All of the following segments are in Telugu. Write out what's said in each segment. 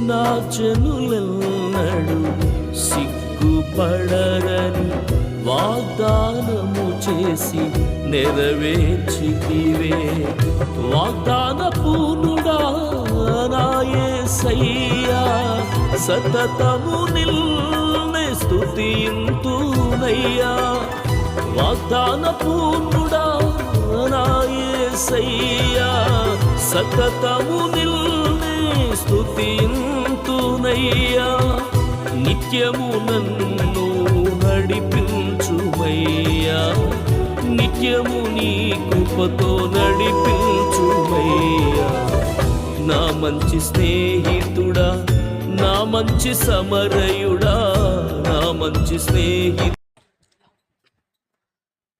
నా జనులెన్నడు సిగ్గుపడరని వాగ్దానము చేసి నెరవేర్చితివే. వాగ్దాన పూర్ణుడా నా యేసయ్యా, సతతము నిన్నే స్తుతింతునయ్యా. వాగ్దాన పూర్ణుడా నా యేసయ్యా, సతతము నిన్నే స్తుతింతునయ్యా. నిత్యము నన్ను నడిపించుమయ్యా, నిత్యము నీ కృపతో నడిపించుమయ్యా. నా మంచి స్నేహితుడా, నా మంచి సమరయుడా, నా మంచి స్నేహితుడా.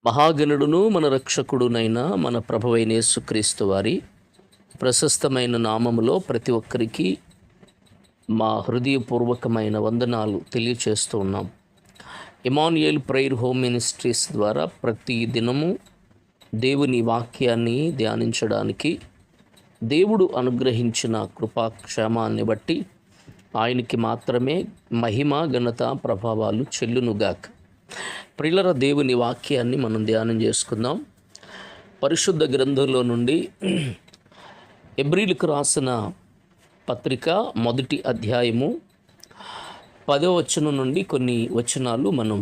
మహాగణుడును మన రక్షకుడునైన మన ప్రభువైన యేసుక్రీస్తు వారి ప్రశస్తమైన నామములో ప్రతి ఒక్కరికి మా హృదయపూర్వకమైన వందనాలు తెలియచేస్తూ ఉన్నాం. ఇమాన్యుయేల్ ప్రేయర్ హోమ్ మినిస్ట్రీస్ ద్వారా ప్రతి దినము దేవుని వాక్యాన్ని ధ్యానించడానికి దేవుడు అనుగ్రహించిన కృపాక్షేమాన్ని బట్టి ఆయనకి మాత్రమే మహిమ, ఘనత, ప్రభావాలు చెల్లునుగాక. ప్రియులర, దేవుని వాక్యాన్ని మనం ధ్యానం చేసుకుందాం. పరిశుద్ధ గ్రంథంలో నుండి హెబ్రీయులకు రాసిన పత్రిక 1వ అధ్యాయము 10వ వచనం నుండి కొన్ని వచనాలు మనం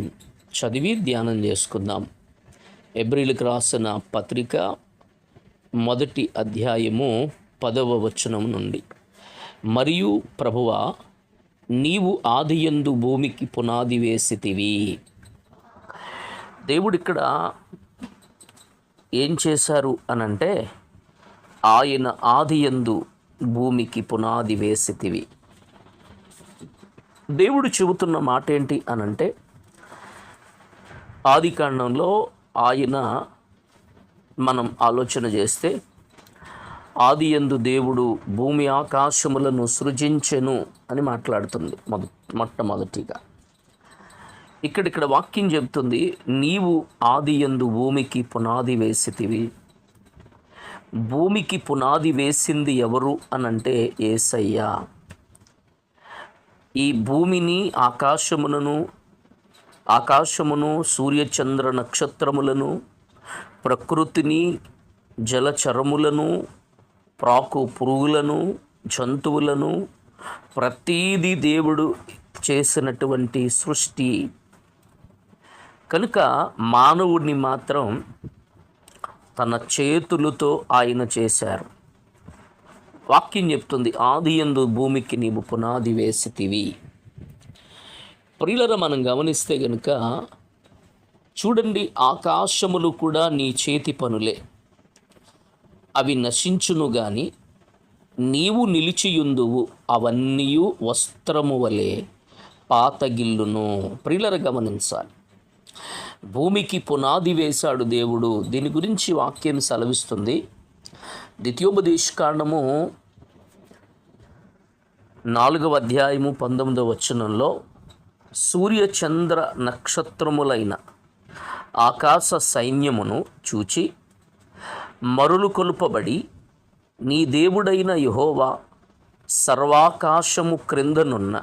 చదివి ధ్యానం చేసుకుందాం. హెబ్రీయులకు రాసిన పత్రిక 1వ అధ్యాయము 10వ వచనం నుండి. మరియు ప్రభువా, నీవు ఆదియందు భూమికి పునాది వేసితివి. దేవుడు ఇక్కడ ఏం చేశారు అనంటే, ఆయన ఆదియందు భూమికి పునాది వేసితివి. దేవుడు చెబుతున్న మాట ఏంటి అనంటే, ఆదికాండంలో ఆయన మనం ఆలోచన చేస్తే ఆదియందు దేవుడు భూమి ఆకాశములను సృజించెను అని మాట్లాడుతుంది మొట్టమొదటిగా. ఇక్కడ వాక్యం చెబుతుంది, నీవు ఆదియందు భూమికి పునాది వేసితివి. భూమికి పునాది వేసింది ఎవరు అనంటే యేసయ్యా. ఈ భూమిని, ఆకాశమును, సూర్యచంద్ర నక్షత్రములను, ప్రకృతిని, జలచరములను, ప్రాకు పురుగులను, జంతువులను, ప్రతీది దేవుడు చేసినటువంటి సృష్టి. కనుక మానవుడిని మాత్రం తన చేతులతో ఆయన చేశారు. వాక్యం చెప్తుంది, ఆదియందు భూమికి నీవు పునాది వేసితివి. ప్రియులర, మనం గమనిస్తే గనుక చూడండి, ఆకాశములు కూడా నీ చేతి పనులే. అవి నశించును గాని నీవు నిలిచియుందువు, అవన్నీ వస్త్రము వలె పాతగిల్లును. ప్రియులర, గమనించాలి, భూమికి పునాది వేశాడు దేవుడు. దీని గురించి వాక్యం సెలవిస్తుంది. ద్వితీయోపదేశకాండము 4వ అధ్యాయము 19వ వచనంలో, సూర్యచంద్ర నక్షత్రములైన ఆకాశ సైన్యమును చూచి మరులు కొలుపబడి, నీ దేవుడైన యెహోవా సర్వాకాశము క్రిందనున్న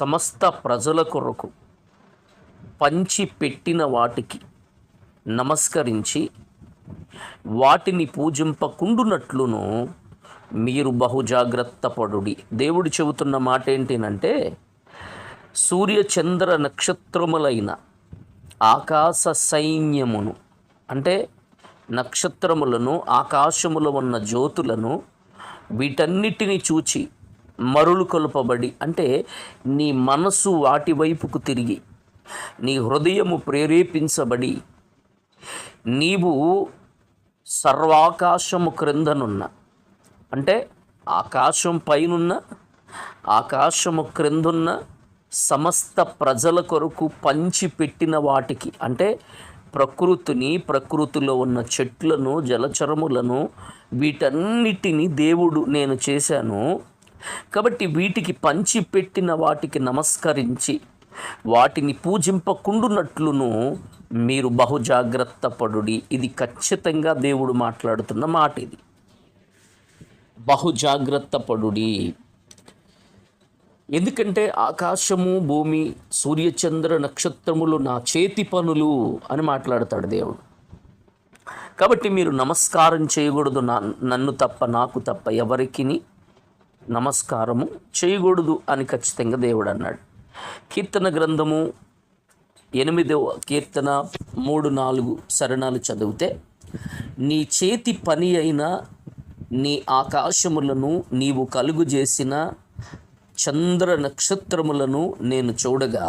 సమస్త ప్రజల కొరకు పంచి పెట్టిన వాటికి నమస్కరించి వాటిని పూజింపకుండునట్లును మీరు బహుజాగ్రత్త పడుడి. దేవుడు చెబుతున్న మాట ఏంటినంటే, సూర్యచంద్ర నక్షత్రములైన ఆకాశ సైన్యమును, అంటే నక్షత్రములను, ఆకాశములో ఉన్న జ్యోతులను, వీటన్నిటిని చూచి మరులు కొలుపబడి, అంటే నీ మనసు వాటి వైపుకు తిరిగి, నీ హృదయము ప్రేరేపించబడి, నీవు సర్వాకాశము క్రిందనున్న, అంటే ఆకాశం పైనున్న, ఆకాశము క్రిందున్న సమస్త ప్రజల కొరకు పంచిపెట్టిన వాటికి, అంటే ప్రకృతిని, ప్రకృతిలో ఉన్న చెట్లను, జలచరములను, వీటన్నిటిని దేవుడు నేను చేశాను. కాబట్టి వీటికి పంచిపెట్టిన వాటికి నమస్కరించి వాటిని పూజింపకుండునట్లును మీరు బహుజాగ్రత్త పడుడి. ఇది ఖచ్చితంగా దేవుడు మాట్లాడుతున్న మాట. ఇది బహుజాగ్రత్త పడుడి. ఎందుకంటే ఆకాశము, భూమి, సూర్యచంద్ర నక్షత్రములు నా చేతి పనులు అని మాట్లాడతాడు దేవుడు. కాబట్టి మీరు నమస్కారం చేయకూడదు, నన్ను తప్ప, నాకు తప్ప ఎవరికి నమస్కారము చేయకూడదు అని ఖచ్చితంగా దేవుడు అన్నాడు. కీర్తన గ్రంథము 8వ కీర్తన 3-4 చరణాలు చదివితే, నీ చేతి పని అయిన నీ ఆకాశములను నీవు కలుగు చేసిన చంద్ర నక్షత్రములను నేను చూడగా,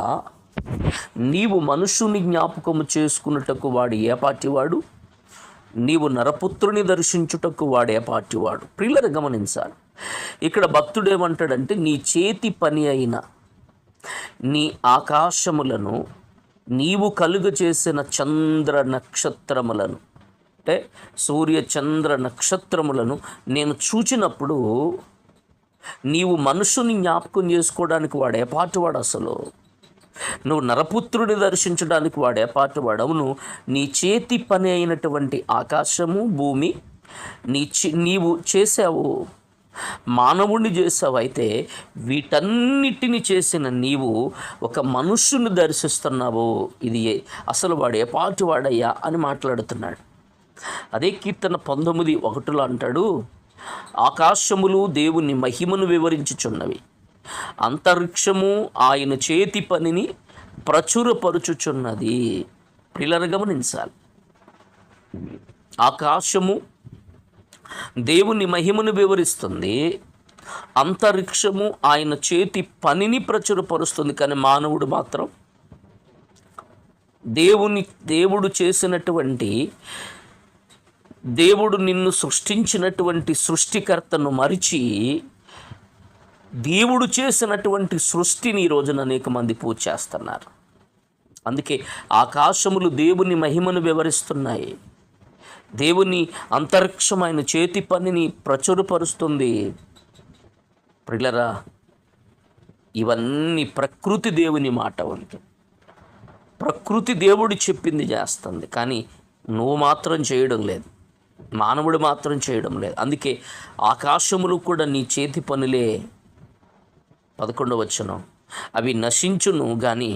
నీవు మనుషుని జ్ఞాపకము చేసుకున్నటకు వాడు ఏపాటివాడు, నీవు నరపుత్రుని దర్శించుటకు వాడు ఏపాటివాడు. ప్రియులను గమనించాలి. ఇక్కడ భక్తుడు ఏమంటాడంటే, నీ చేతి పని అయిన నీ ఆకాశములను నీవు కలుగు చేసిన చంద్ర నక్షత్రములను, అంటే సూర్య చంద్ర నక్షత్రములను నేను చూచినప్పుడు, నీవు మనుషుని జ్ఞాపకం చేసుకోవడానికి వాడే పాటువాడు, అసలు నువ్వు నరపుత్రుని దర్శించడానికి వాడే పాటువాడు. అవును, నీ చేతి పని అయినటువంటి ఆకాశము, భూమి నీవు చేసావు, మానవుణ్ణి చేసావు. అయితే వీటన్నిటిని చేసిన నీవు ఒక మనుష్యుని దర్శిస్తున్నావు. ఇది అసలు వాడు ఏ పాటు వాడయ్యా అని మాట్లాడుతున్నాడు. అదే కీర్తన 19:1 అంటాడు, ఆకాశములు దేవుని మహిమను వివరించుచున్నవి, అంతరిక్షము ఆయన చేతి పనిని ప్రచురపరుచుచున్నది. పిల్లలు గమనించాలి. ఆకాశము దేవుని మహిమను వివరిస్తుంది, అంతరిక్షము ఆయన చేతి పనిని ప్రచురపరుస్తుంది. కానీ మానవుడు మాత్రం దేవుడు చేసినటువంటి, దేవుడు నిన్ను సృష్టించినటువంటి సృష్టికర్తను మరిచి దేవుడు చేసినటువంటి సృష్టిని ఈ రోజున అనేక మంది పూజ చేస్తున్నారు. అందుకే ఆకాశములు దేవుని మహిమను వివరిస్తున్నాయి, దేవుని అంతరిక్షమైన చేతి పనిని ప్రచురపరుస్తుంది. ప్రియులారా, ఇవన్నీ ప్రకృతి దేవుని మాట వంటి, ప్రకృతి దేవుడు చెప్పింది చేస్తుంది. కానీ నువ్వు మాత్రం చేయడం లేదు, మానవుడు మాత్రం చేయడం లేదు. అందుకే ఆకాశములు కూడా నీ చేతి పనులే. 11వ వచనం, అవి నశించును గాని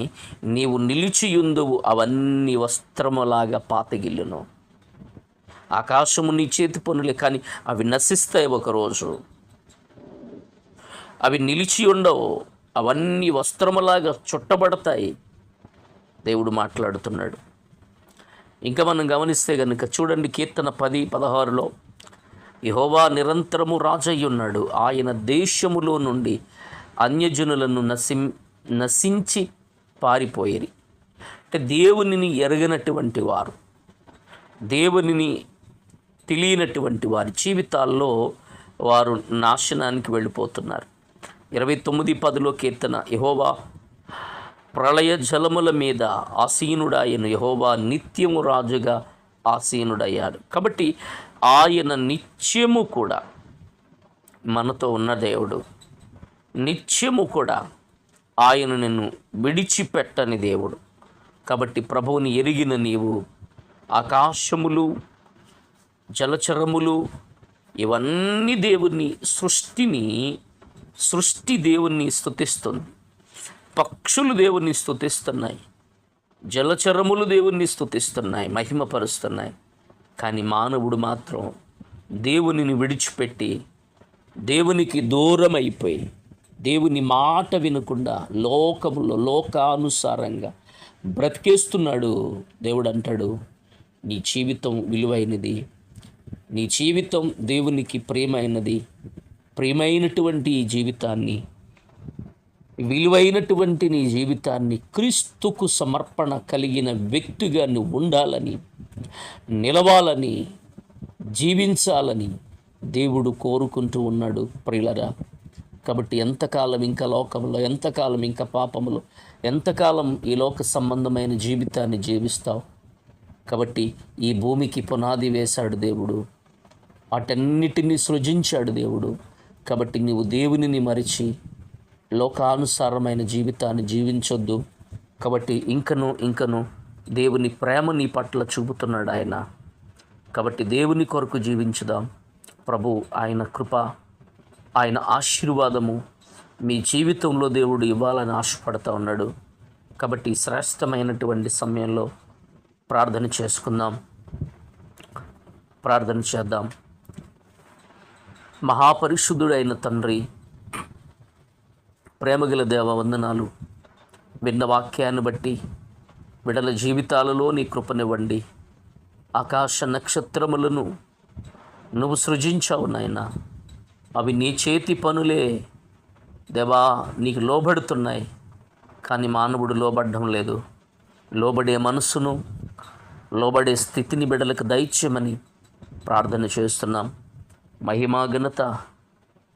నీవు నిలిచియుందువు, అవన్నీ వస్త్రములాగా పాతగిల్లును. ఆకాశము నీ చేతి పనులే, కానీ అవి నశిస్తాయి ఒకరోజు, అవి నిలిచి ఉండవు, అవన్నీ వస్త్రములాగా చుట్టబడతాయి. దేవుడు మాట్లాడుతున్నాడు. ఇంకా మనం గమనిస్తే కనుక చూడండి, కీర్తన 10:16లో, యెహోవా నిరంతరము రాజయ్య ఉన్నాడు, ఆయన దేశములో నుండి అన్యజనులను నశించి పారిపోయేరి. అంటే దేవునిని ఎరగనటువంటి వారు, దేవునిని తెలియనటువంటి వారి జీవితాల్లో వారు నాశనానికి వెళ్ళిపోతున్నారు. 29:10లో కీర్తన, యెహోవా ప్రళయ జలముల మీద ఆసీనుడాయను, యెహోవా నిత్యము రాజుగా ఆసీనుడయ్యాడు. కాబట్టి ఆయన నిత్యము కూడా మనతో ఉన్న దేవుడు, నిత్యము కూడా ఆయన నిన్ను విడిచిపెట్టని దేవుడు. కాబట్టి ప్రభువుని ఎరిగిన నీవు ఆకాశములు, జలచరములు ఇవన్నీ దేవుని సృష్టి దేవుణ్ణి స్తుతిస్తుంది. పక్షులు దేవుణ్ణి స్తుతిస్తున్నాయి, జలచరములు దేవుణ్ణి స్తుతిస్తున్నాయి, మహిమపరుస్తున్నాయి. కానీ మానవుడు మాత్రం దేవునిని విడిచిపెట్టి దేవునికి దూరం అయిపోయి దేవుని మాట వినకుండా లోకములో లోకానుసారంగా బ్రతికేస్తున్నాడు. దేవుడు అంటాడు, నీ జీవితం విలువైనది, నీ జీవితం దేవునికి ప్రియమైనది. ప్రియమైనటువంటి ఈ జీవితాన్ని, విలువైనటువంటి నీ జీవితాన్ని క్రీస్తుకు సమర్పణ కలిగిన వ్యక్తిగా నువ్వు ఉండాలని, నిలవాలని, జీవించాలని దేవుడు కోరుకుంటూ ఉన్నాడు. ప్రియులరా, కాబట్టి ఎంతకాలం ఇంకా లోకంలో, ఎంతకాలం ఇంకా పాపములో, ఎంతకాలం ఈ లోక సంబంధమైన జీవితాన్ని జీవిస్తావు? కాబట్టి ఈ భూమికి పునాది వేశాడు దేవుడు, వాటన్నిటినీ సృజించాడు దేవుడు. కాబట్టి నీవు దేవునిని మరిచి లోకానుసారమైన జీవితాన్ని జీవించొద్దు. కాబట్టి ఇంకను దేవుని ప్రేమ నీ పట్ల చూపుతున్నాడు ఆయన. కాబట్టి దేవుని కొరకు జీవించుదాం. ప్రభు ఆయన కృప, ఆయన ఆశీర్వాదము మీ జీవితంలో దేవుడు ఇవ్వాలని ఆశపడుతూ ఉన్నాడు. కాబట్టి ఈ శ్రేష్టమైనటువంటి సమయంలో ప్రార్థన చేసుకుందాం, ప్రార్థన చేద్దాం. మహాపరిశుద్ధుడైన తండ్రి, ప్రేమగల దేవ, వందనాలు. విన్న వాక్యాన్ని బట్టి బిడ్డల జీవితాలలో నీ కృపనివ్వండి. ఆకాశ నక్షత్రములను నువ్వు సృజించావు నాయన, అవి నీ చేతి పనులే దేవా, నీకు లోబడుతున్నాయి. కానీ మానవుడు లోబడడం లేదు. లోబడే మనస్సును, లోబడే స్థితిని బిడ్డలకు దయచేయమని ప్రార్థన చేస్తున్నాం. మహిమా ఘనత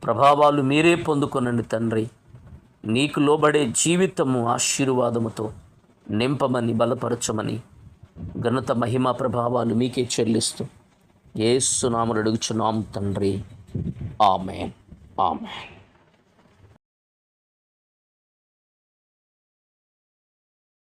ప్రభావాలు మీరే పొందుకొనండి తండ్రి. నీకు లోబడే జీవితము ఆశీర్వాదముతో నింపమని, బలపరచమని, ఘనత మహిమా ప్రభావాలు మీకే చెల్లిస్తూ యేసు నామములో అడుగుచున్నాం తండ్రి. ఆమేన్, ఆమేన్.